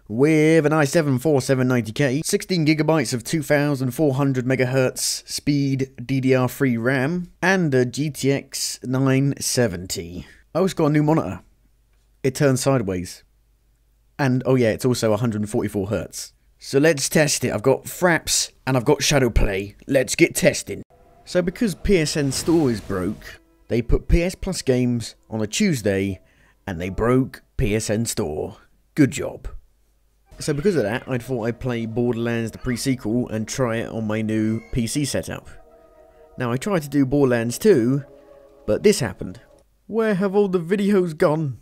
with an i7 4790K, 16 gigabytes of 2400 megahertz speed DDR3 RAM, and a GTX 970. I also got a new monitor. It turns sideways. And, oh yeah, it's also 144 Hz. So let's test it. I've got fraps and I've got shadow play. Let's get testing. So because PSN Store is broke, they put PS Plus games on a Tuesday and they broke PSN Store. Good job. So because of that, I thought I'd play Borderlands the pre-sequel and try it on my new PC setup. Now I tried to do Borderlands 2, but this happened. Where have all the videos gone?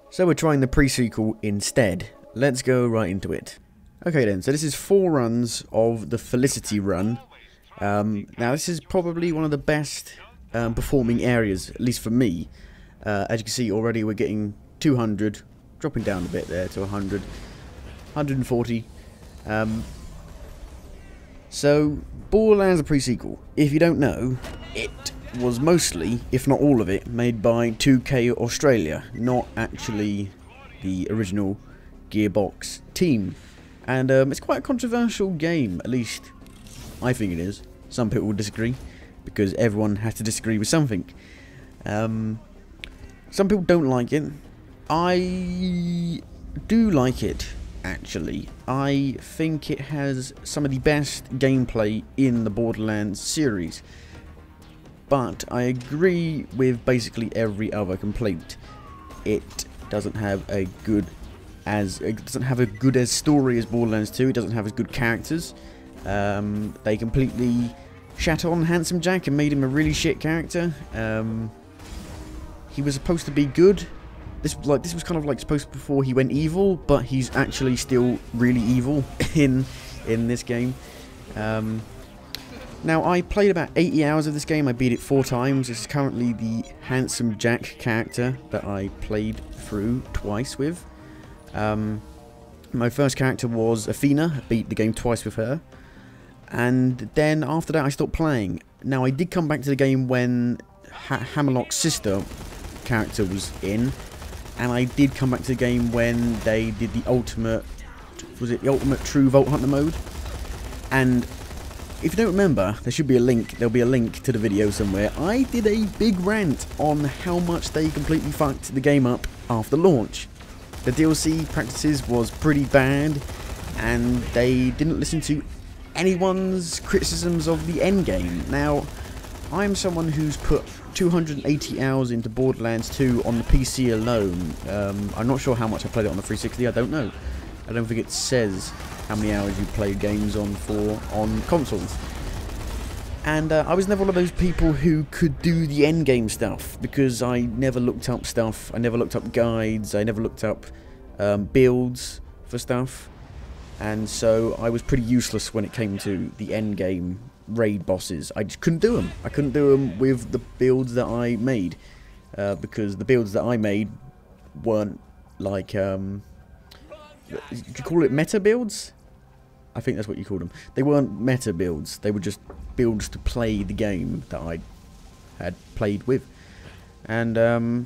So we're trying the pre-sequel instead. Let's go right into it. Okay then, so this is 4 runs of the Felicity run. Now this is probably one of the best performing areas, at least for me. As you can see already we're getting 200, dropping down a bit there to 100, 140. So Borderlands the pre-sequel, if you don't know, it was mostly, if not all of it, made by 2K Australia, not actually the original Gearbox team. And it's quite a controversial game, at least I think it is. Some people will disagree, because everyone has to disagree with something. Some people don't like it. I do like it, actually. I think it has some of the best gameplay in the Borderlands series. But I agree with basically every other complaint. It doesn't have a good story as Borderlands 2. It doesn't have as good characters. They completely shat on Handsome Jack and made him a really shit character. He was supposed to be good. This was kind of like supposed to before he went evil, but he's actually still really evil in this game. Now I played about 80 hours of this game. I beat it 4 times. This is currently the Handsome Jack character that I played through twice with. My first character was Athena. I beat the game twice with her. And then after that I stopped playing. Now I did come back to the game when Hammerlock's sister character was in. And I did come back to the game when they did the ultimate... was it the ultimate true Vault Hunter mode? And if you don't remember, there should be a link. There'll be a link to the video somewhere. I did a big rant on how much they completely fucked the game up after launch. The DLC practices was pretty bad, and they didn't listen to anyone's criticisms of the endgame. Now, I'm someone who's put 280 hours into Borderlands 2 on the PC alone. I'm not sure how much I played it on the 360, I don't know. I don't think it says how many hours you played games on consoles. And I was never one of those people who could do the endgame stuff, because I never looked up stuff, I never looked up guides, I never looked up builds for stuff. And so I was pretty useless when it came to the endgame raid bosses. I just couldn't do them. I couldn't do them with the builds that I made, because the builds that I made weren't like... do you call it meta builds? I think that's what you call them. They weren't meta builds. They were just builds to play the game that I had played with. And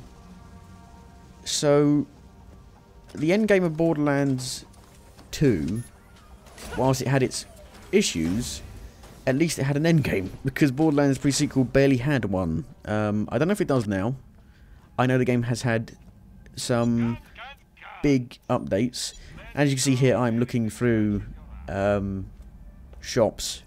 so the end game of Borderlands 2, whilst it had its issues, at least it had an end game, because Borderlands pre-sequel barely had one. I don't know if it does now. I know the game has had some big updates. As you can see here, I'm looking through shops,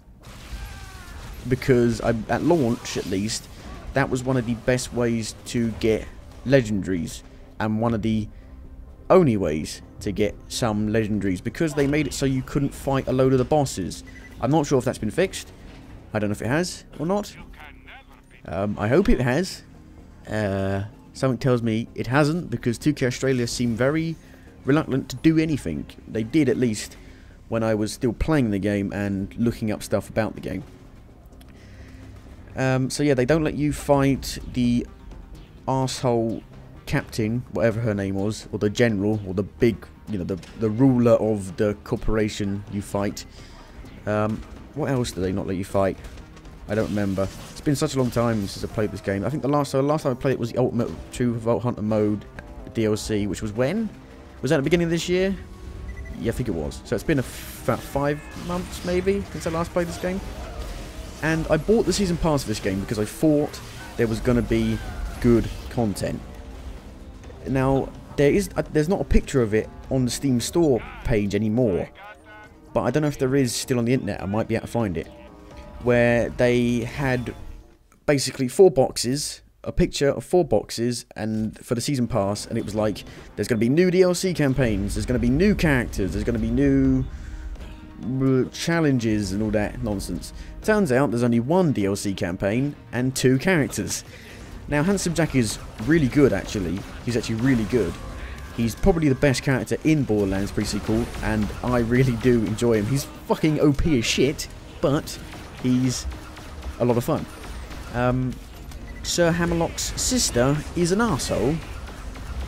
because at launch, at least, that was one of the best ways to get legendaries, and one of the only ways to get some legendaries, because they made it so you couldn't fight a load of the bosses. I'm not sure if that's been fixed. I don't know if it has or not. I hope it has. Something tells me it hasn't, because 2K Australia seem very reluctant to do anything. They did, at least when I was still playing the game and looking up stuff about the game. So yeah, they don't let you fight the arsehole captain, whatever her name was, or the general, or the big, you know, the ruler of the corporation you fight. What else do they not let you fight? I don't remember. It's been such a long time since I played this game. I think the last time I played it was the Ultimate True Vault Hunter mode DLC, which was when? Was that at the beginning of this year? Yeah, I think it was. So it's been about 5 months, maybe, since I last played this game. And I bought the Season Pass for this game because I thought there was going to be good content. Now, there's not a picture of it on the Steam store page anymore. But I don't know if there is still on the internet. I might be able to find it. Where they had basically 4 boxes, a picture of 4 boxes, and for the Season Pass, and it was like, there's going to be new DLC campaigns, there's going to be new characters, there's going to be new challenges and all that nonsense. Turns out there's only 1 DLC campaign and 2 characters. Now, Handsome Jack is really good, actually. He's actually really good. He's probably the best character in Borderlands pre-sequel, and I really do enjoy him. He's fucking OP as shit, but he's a lot of fun. Sir Hammerlock's sister is an arsehole,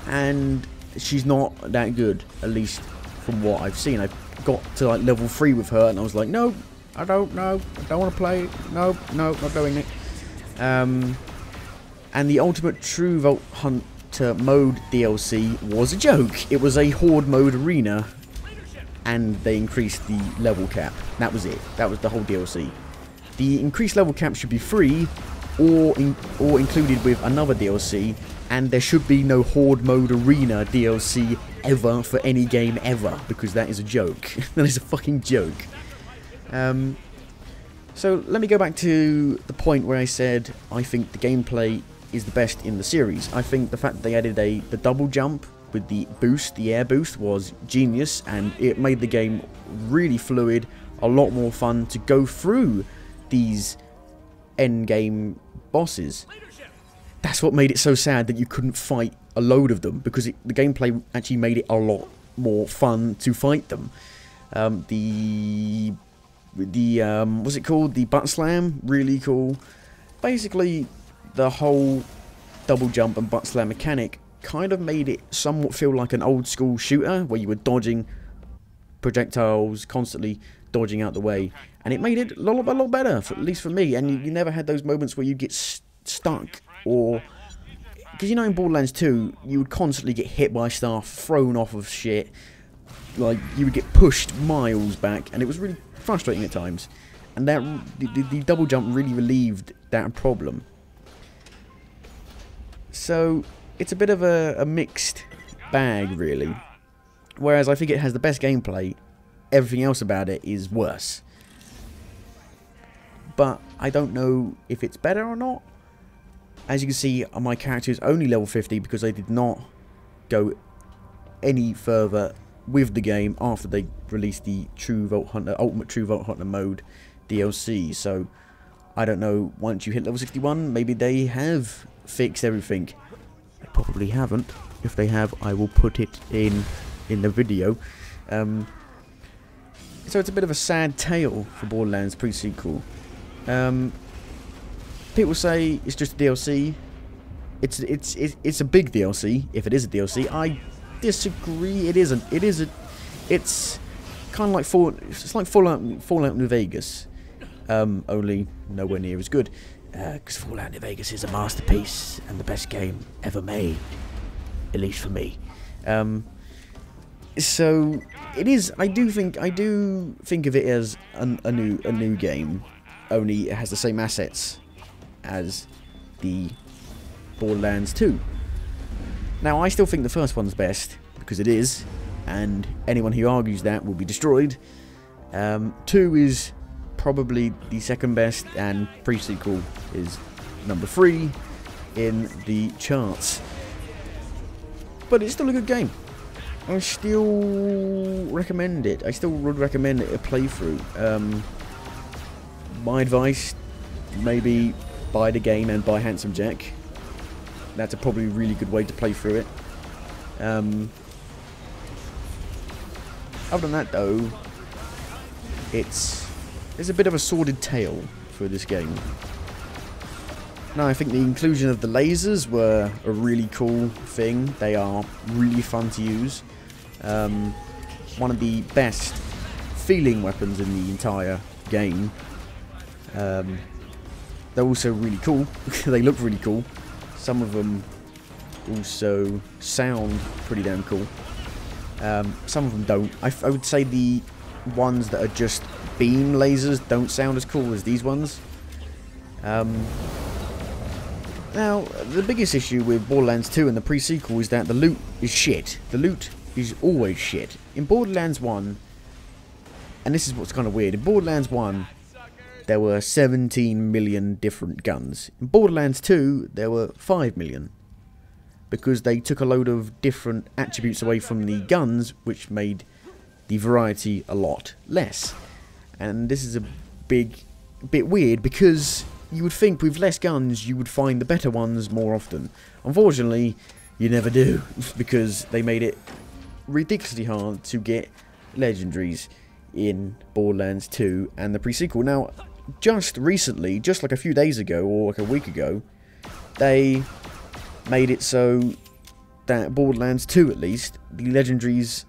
and she's not that good, at least from what I've seen. I got to like level 3 with her, and I was like, no, I don't want to play, no, not doing it. And the Ultimate True Vault Hunter mode DLC was a joke. It was a Horde mode arena, and they increased the level cap. That was it. That was the whole DLC. The increased level cap should be free, or included with another DLC, and there should be no Horde mode arena DLC ever for any game ever, because that is a joke. That is a fucking joke. So let me go back to the point where I said I think the gameplay is the best in the series. I think the fact that they added the double jump with the boost, the air boost, was genius, and it made the game really fluid, a lot more fun to go through these endgame bosses. That's what made it so sad that you couldn't fight a load of them, because the gameplay actually made it a lot more fun to fight them. What's it called? The butt slam, really cool. Basically, the whole double jump and butt slam mechanic kind of made it somewhat feel like an old school shooter, where you were dodging projectiles, constantly dodging out the way, and it made it a lot better, at least for me. And you never had those moments where you get stuck, or because you know in Borderlands 2 you would constantly get hit by stuff, thrown off of shit, like you would get pushed miles back, and it was really frustrating at times. And that the double jump really relieved that problem. So it's a bit of a mixed bag, really. Whereas I think it has the best gameplay, everything else about it is worse. But I don't know if it's better or not. As you can see, my character is only level 50 because I did not go any further with the game after they released the True Vault Hunter, Ultimate True Vault Hunter mode DLC. So I don't know, once you hit level 61, maybe they have fixed everything. They probably haven't. If they have, I will put it in the video. So it's a bit of a sad tale for Borderlands pre-sequel. People say it's just a DLC. It's a big DLC, if it is a DLC. I disagree. It isn't. It's kind of like Fallout New Vegas, only nowhere near as good. Because Fallout New Vegas is a masterpiece and the best game ever made, at least for me. So it is. I do think of it as a new game, only it has the same assets as the Borderlands 2. Now, I still think the first one's best, because it is, and anyone who argues that will be destroyed. 2 is probably the second best, and pre-sequel is number 3 in the charts. But it's still a good game. I still recommend it. I still would recommend it a playthrough. My advice, maybe buy the game and buy Handsome Jack. That's a probably really good way to play through it. Other than that, though, it's a bit of a sordid tale for this game. Now, I think the inclusion of the lasers were a really cool thing. They are really fun to use. One of the best feeling weapons in the entire game. They're also really cool. They look really cool. Some of them also sound pretty damn cool. Some of them don't. I would say the ones that are just beam lasers don't sound as cool as these ones. Now, the biggest issue with Borderlands 2 and the pre-sequel is that the loot is shit. The loot is always shit. In Borderlands 1, and this is what's kind of weird, in Borderlands 1, there were 17 million different guns. In Borderlands 2, there were 5 million. Because they took a load of different attributes away from the guns, which made the variety a lot less. And this is a bit weird, because you would think with less guns you would find the better ones more often. Unfortunately, you never do, because they made it ridiculously hard to get legendaries in Borderlands 2 and the pre-sequel. Now, just recently, just like a few days ago, or like a week ago, they made it so that Borderlands 2, at least, the legendaries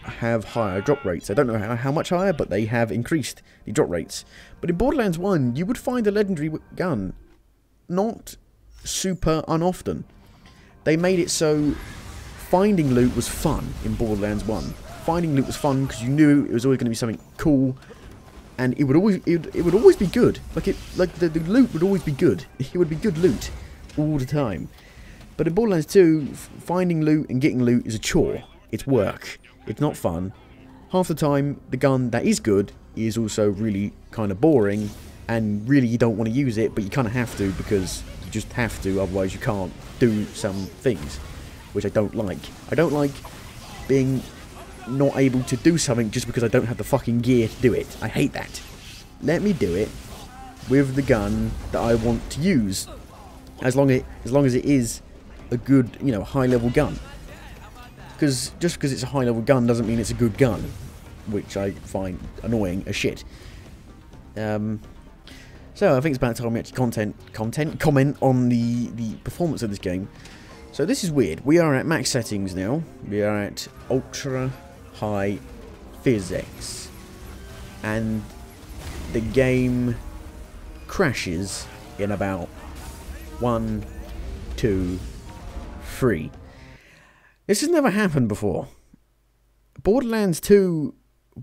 have higher drop rates. I don't know how much higher, but they have increased the drop rates. But in Borderlands 1, you would find a legendary gun not super unoften. They made it so finding loot was fun in Borderlands 1. Finding loot was fun because you knew it was always going to be something cool, and it would always be good. Like the loot would always be good. It would be good loot all the time. But in Borderlands 2, finding loot and getting loot is a chore. It's work. It's not fun. Half the time, the gun that is good is also really kind of boring, and really you don't want to use it, but you kind of have to, because you just have to, otherwise you can't do some things, which I don't like. I don't like being not able to do something just because I don't have the fucking gear to do it. I hate that. Let me do it with the gun that I want to use, as long as it is a good, you know, high-level gun. Because just because it's a high-level gun doesn't mean it's a good gun, which I find annoying as shit. So I think it's about time we actually comment on the performance of this game. So this is weird. We are at max settings now. We are at ultra high physics, and the game crashes in about 1, 2, 3. This has never happened before. Borderlands 2,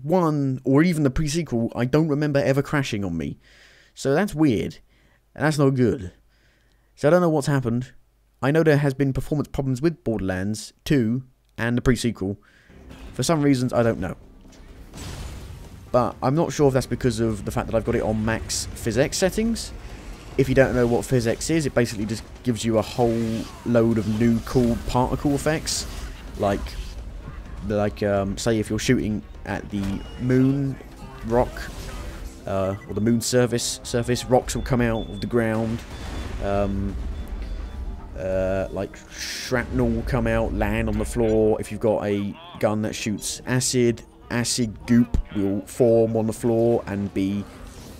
1, or even the pre-sequel, I don't remember ever crashing on me. So that's weird, and that's not good. So I don't know what's happened. I know there has been performance problems with Borderlands 2 and the pre-sequel. For some reasons, I don't know. But I'm not sure if that's because of the fact that I've got it on max physics settings. If you don't know what physics is, it basically just gives you a whole load of new cool particle effects. Like say if you're shooting at the moon rock, or the moon surface, rocks will come out of the ground. Like shrapnel will come out, land on the floor. If you've got a gun that shoots acid goop will form on the floor and be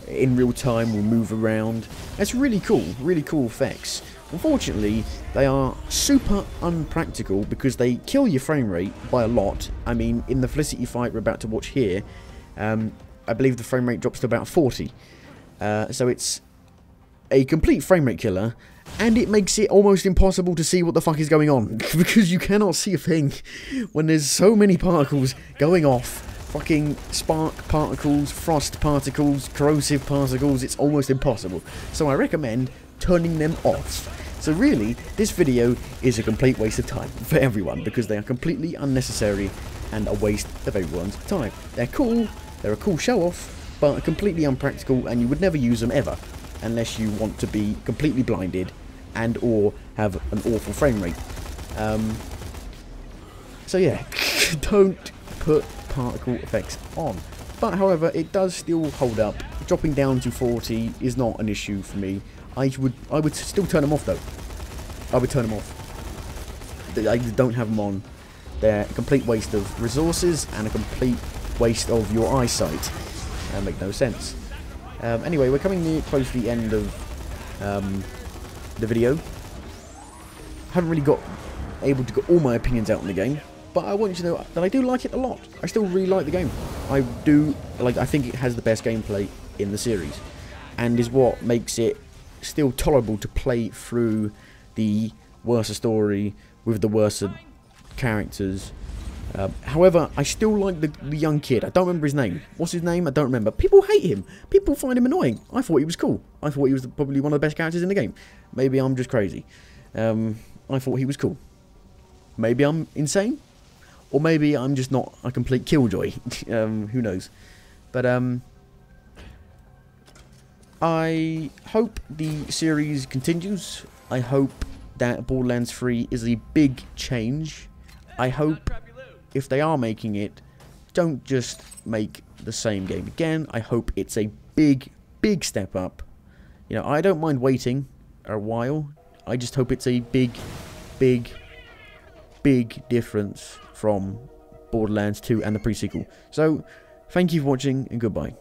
in real time, will move around. That's really cool effects. Unfortunately, they are super unpractical because they kill your frame rate by a lot. I mean, in the Felicity fight we're about to watch here, I believe the frame rate drops to about 40. So it's a complete frame rate killer, and it makes it almost impossible to see what the fuck is going on, because you cannot see a thing when there's so many particles going off. Fucking spark particles, frost particles, corrosive particles, it's almost impossible. So I recommend turning them off. So really, this video is a complete waste of time for everyone, because they are completely unnecessary and a waste of everyone's time. They're cool, they're a cool show-off, but completely unpractical, and you would never use them ever, unless you want to be completely blinded and or have an awful frame rate. So yeah, don't put particle effects on. But however, it does still hold up. Dropping down to 40 is not an issue for me. I would still turn them off though. I would turn them off. I don't have them on. They're a complete waste of resources and a complete waste of your eyesight. That make no sense. Anyway, we're coming near close to the end of the video. Haven't really got able to get all my opinions out on the game, but I want you to know that I do like it a lot. I still really like the game. I think it has the best gameplay in the series, and is what makes it still tolerable to play through the worse story with the worse characters However, I still like the young kid. I don't remember his name. What's his name? I don't remember. People hate him. People find him annoying. I thought he was cool. I thought he was probably one of the best characters in the game. Maybe I'm just crazy. I thought he was cool. Maybe I'm insane. Or maybe I'm just not a complete killjoy. Who knows. But, I hope the series continues. I hope that Borderlands 3 is a big change. I hope, if they are making it, don't just make the same game again. I hope it's a big, big step up. You know, I don't mind waiting a while. I just hope it's a big, big, big difference from Borderlands 2 and the pre-sequel. So, thank you for watching, and goodbye.